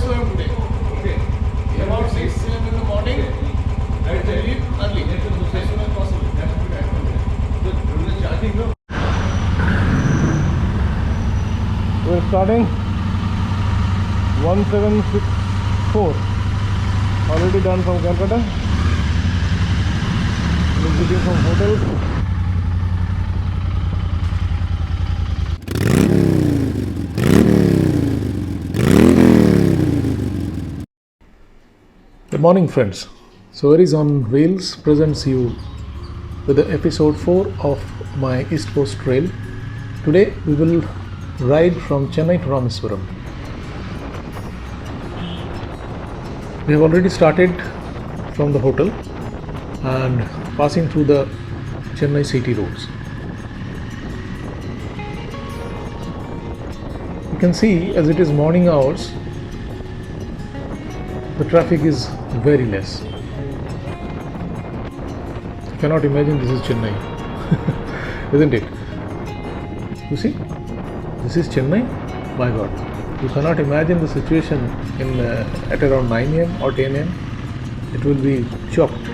swim today. Okay. About 6 a.m. in the morning. I will leave early. As soon as possible. We're starting 1764. Already done from Calcutta. Visiting some hotels. Good morning, friends. Safaris on Wheels presents you with the episode 4 of my East Coast Trail. Today we will ride from Chennai to Rameswaram. We have already started from the hotel and passing through the Chennai city roads. You can see as it is morning hours, the traffic is very less. You cannot imagine this is Chennai, isn't it? You see, this is Chennai. My God, you cannot imagine the situation at around 9 a.m. or 10 a.m. It will be choked,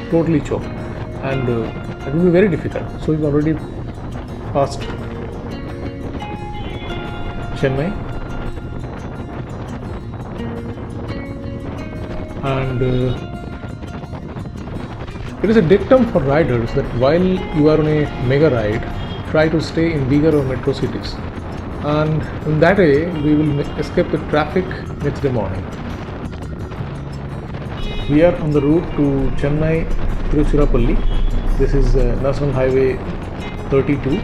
totally choked, and it will be very difficult. So we've already passed Chennai, and it is a dictum for riders that while you are on a mega ride, try to stay in bigger or metro cities, and in that way we will escape the traffic next day morning. We are on the route to Chennai Tiruchirappalli. This is National Highway 32.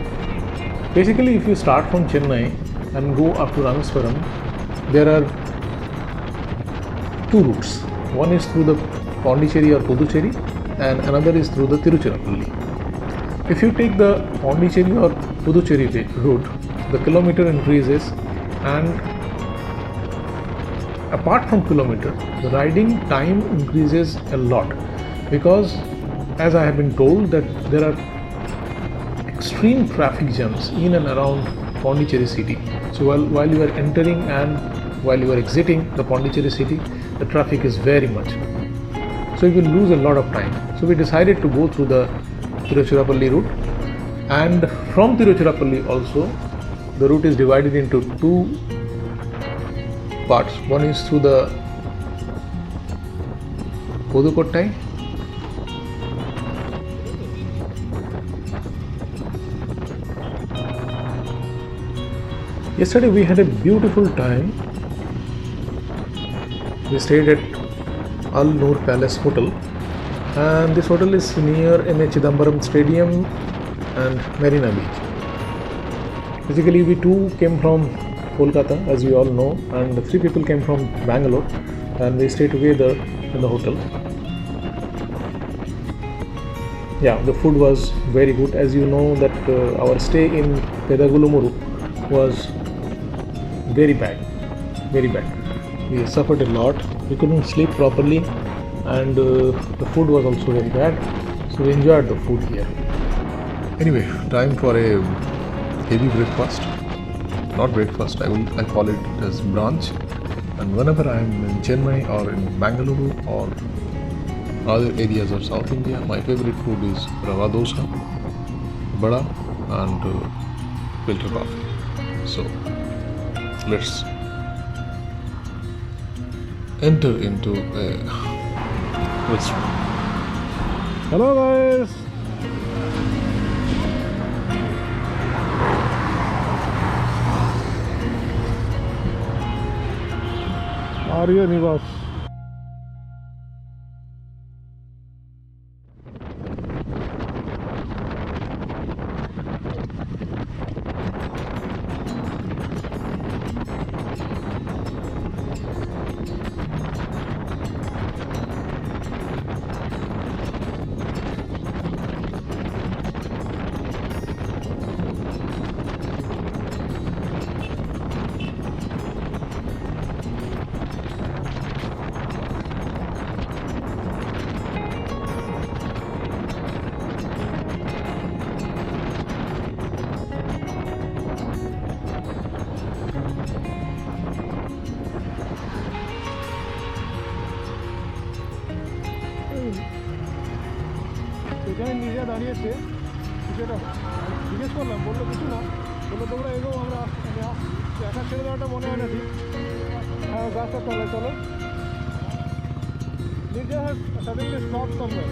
Basically, if you start from Chennai and go up to Rameswaram, there are two routes. One is through the Pondicherry or Puducherry, and another is through the Tiruchirappalli. If you take the Pondicherry or Puducherry route, the kilometer increases, and apart from kilometer, the riding time increases a lot, because as I have been told that there are extreme traffic jams in and around Pondicherry city. So while you are entering and while you are exiting the Pondicherry city, the traffic is very much. So you will lose a lot of time. So we decided to go through the Tiruchirappalli route, and from Tiruchirappalli also the route is divided into two parts. One is through the Podukottai, yesterday we had a beautiful time. We stayed at Al Noor Palace Hotel, and this hotel is near M.A. Chidambaram Stadium and Marina Beach. Basically, we two came from Kolkata, as you all know, and 3 people came from Bangalore, and we stayed together in the hotel. Yeah, the food was very good. As you know that our stay in Pedagulumuru was very bad, very bad. We suffered a lot. We couldn't sleep properly, and the food was also very bad. So we enjoyed the food here. Anyway, time for a heavy breakfast. Not breakfast, I call it as brunch. And whenever I am in Chennai or in Bangalore or other areas of South India, my favorite food is rava dosa, bada, and filter coffee. So let's enter into a restaurant. Hello guys. Arya Nivas. যেখানে নিজে দাঁড়িয়েছে যেটা জিজ্ঞেস করলাম, বললো কিছু না, বললো তোমরা এগো, আমরা একা ছেড়ে দেওয়াটা মনে হয় না ঠিক। হ্যাঁ, গাছটা তলায় চলো। নিজে হ্যাঁ suddenly stop somewhere.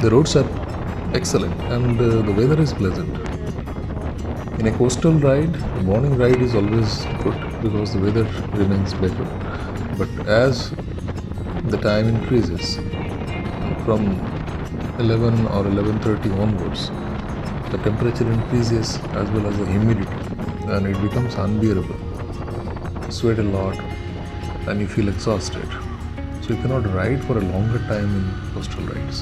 The roads are excellent and the weather is pleasant. In a coastal ride, the morning ride is always good because the weather remains better. But as the time increases from 11 or 11:30 onwards, the temperature increases as well as the humidity and it becomes unbearable. You sweat a lot and you feel exhausted. So you cannot ride for a longer time in coastal rides.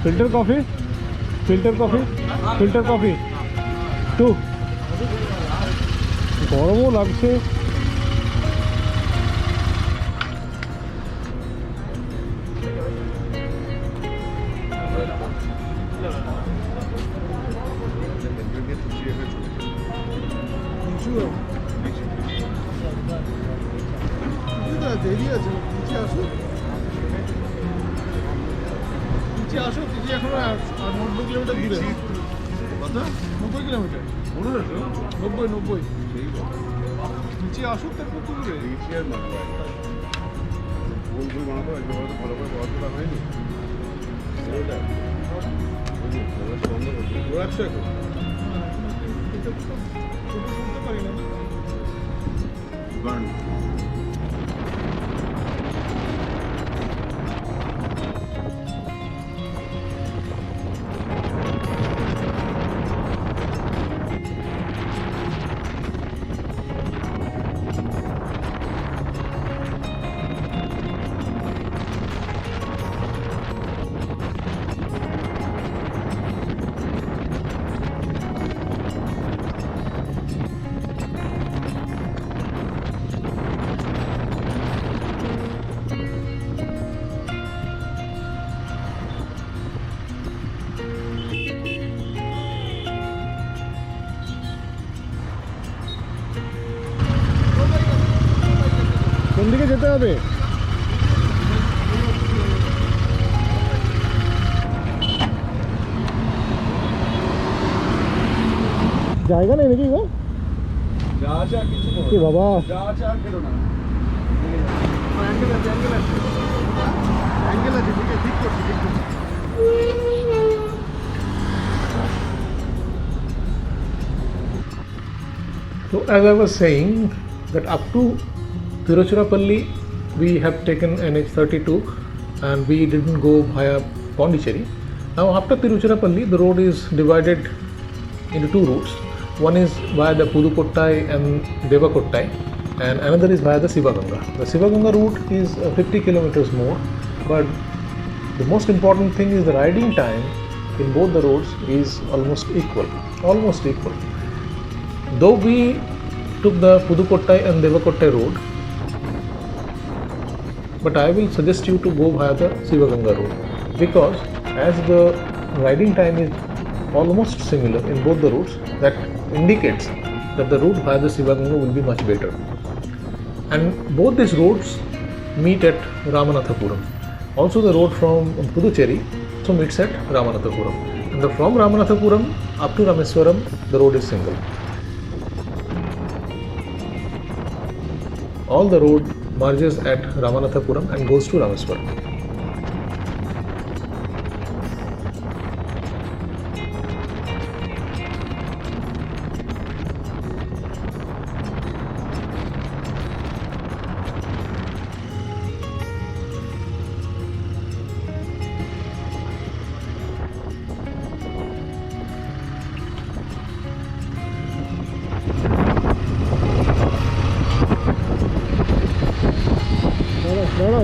Filter coffee? Filter coffee? Filter coffee? 2. গরমও লাগছে। দেরি আছে, নিচে আসো, নিচে আসো, নিচে এখন 90 কিলোমিটার দূরে। কত? 90 কিলোমিটার। 90 নিচে আসো, তারপর তো দূরে। নিচে আর মারবে গোল গোল বানাতে হয়, ভালো করে বড়টা হয়নি ওটা। সুন্দর হচ্ছে 100 এখন এটা করতে পারি না বার্ন। কোন দিকে যেতে হবে? জায়গা নেই নাকি গো? যা আছে আর কিছু কি বাবা, যা আছে আর ফেরো না। অ্যাঙ্গেল আছে, অ্যাঙ্গেল আছে, অ্যাঙ্গেল আছে, ঠিক আছে, ঠিক করছি, ঠিক করছি। So as I was saying that up to Tiruchirappalli we have taken NH32 and we didn't go via Pondicherry. Now after Tiruchirappalli the road is divided into two routes. One is via the Pudukottai and Devakottai and another is via the Sivaganga. The Sivaganga route is 50 kilometers more, but the most important thing is the riding time in both the roads is almost equal. Though we took the Pudukottai and Devakottai road, but I will suggest you to go via the Sivaganga road because as the riding time is almost similar in both the routes, that indicates that the route via the Sivaganga will be much better. And both these roads meet at Ramanathapuram. Also the road from Puducherry also meets at Ramanathapuram. And from Ramanathapuram up to Rameswaram the road is single. All the road merges at Ramanathapuram and goes to Rameswaram.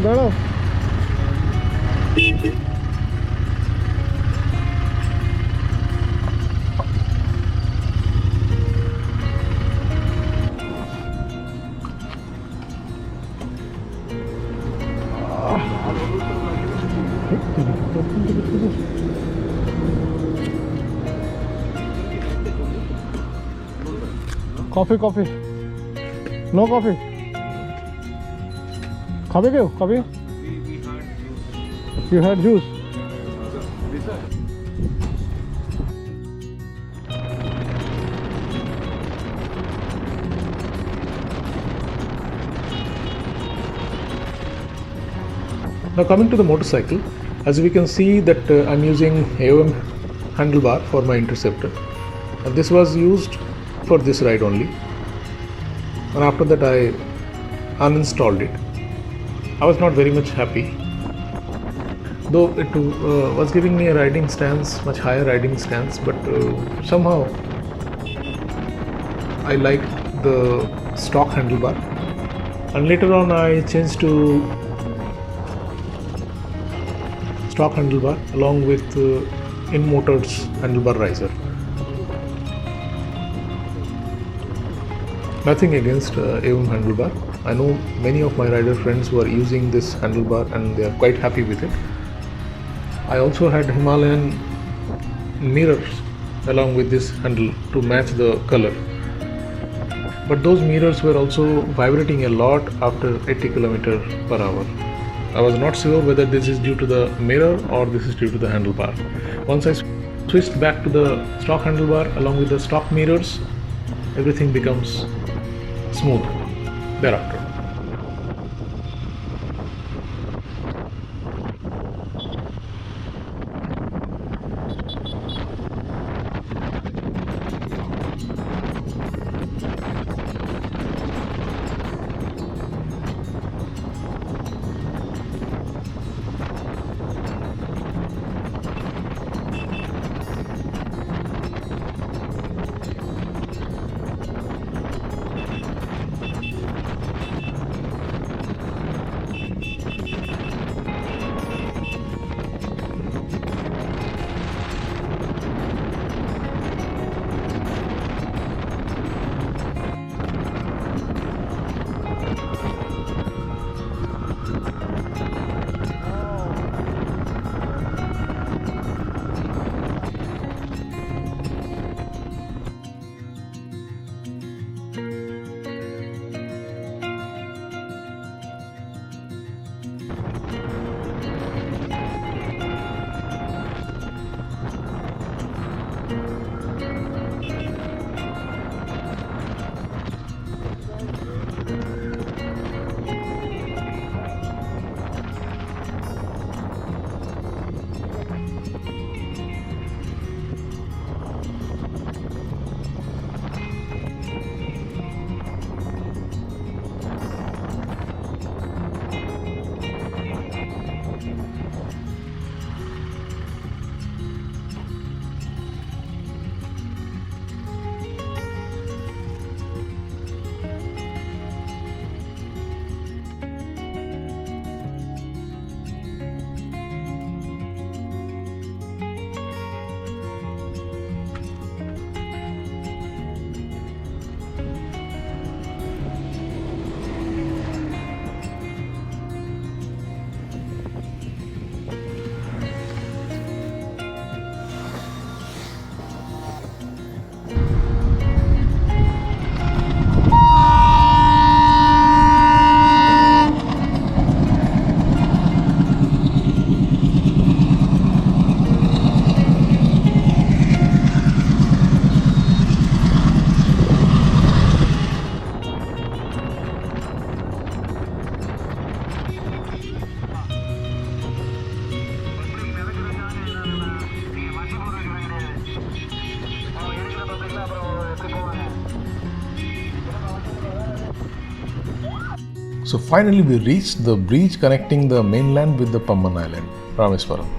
দাঁড়াও, coffee coffee no coffee খাবে কেউ coffee you had juice Now coming to the motorcycle, as we can see that I'm using AOM handlebar for my Interceptor, and this was used for this ride only, and after that I uninstalled it. I was not very much happy, though it was giving me a riding stance, much higher riding stance, but somehow I liked the stock handlebar, and later on I changed to stock handlebar along with InMotor's handlebar riser. Nothing against AOM handlebar. I know many of my rider friends who are using this handlebar and they are quite happy with it. I also had Himalayan mirrors along with this handle to match the color. But those mirrors were also vibrating a lot after 80 km/h. I was not sure whether this is due to the mirror or this is due to the handlebar. Once I switched back to the stock handlebar along with the stock mirrors, everything becomes smooth thereafter. So finally we reached the bridge connecting the mainland with the Pamban Island, Rameswaram.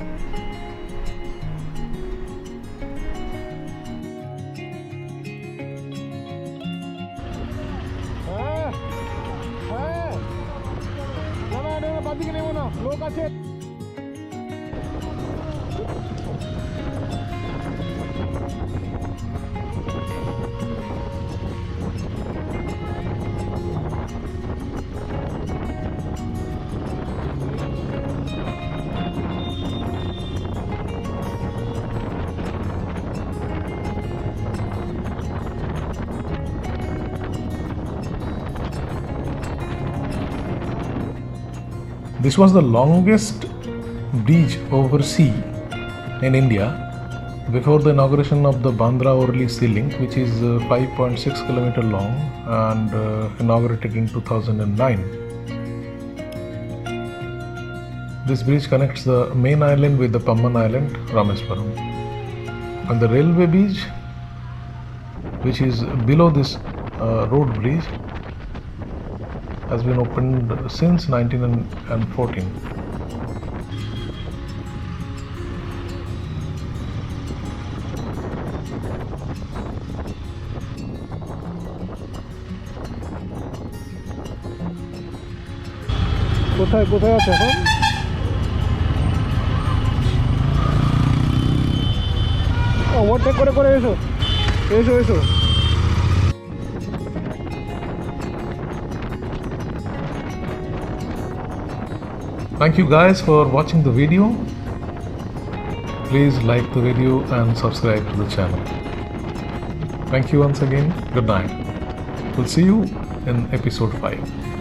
This was the longest bridge over sea in India before the inauguration of the Bandra-Worli Sea Link, which is 5.6 km long and inaugurated in 2009. This bridge connects the main island with the Pamban island, Rameswaram. And the railway bridge, which is below this road bridge, has been opened since 1914. কোথায় কোথায় আছে এখন? Overtake করে করে এসো এসো এসো। Thank you guys for watching the video. Please like the video and subscribe to the channel. Thank you once again. Good night. We'll see you in episode 5.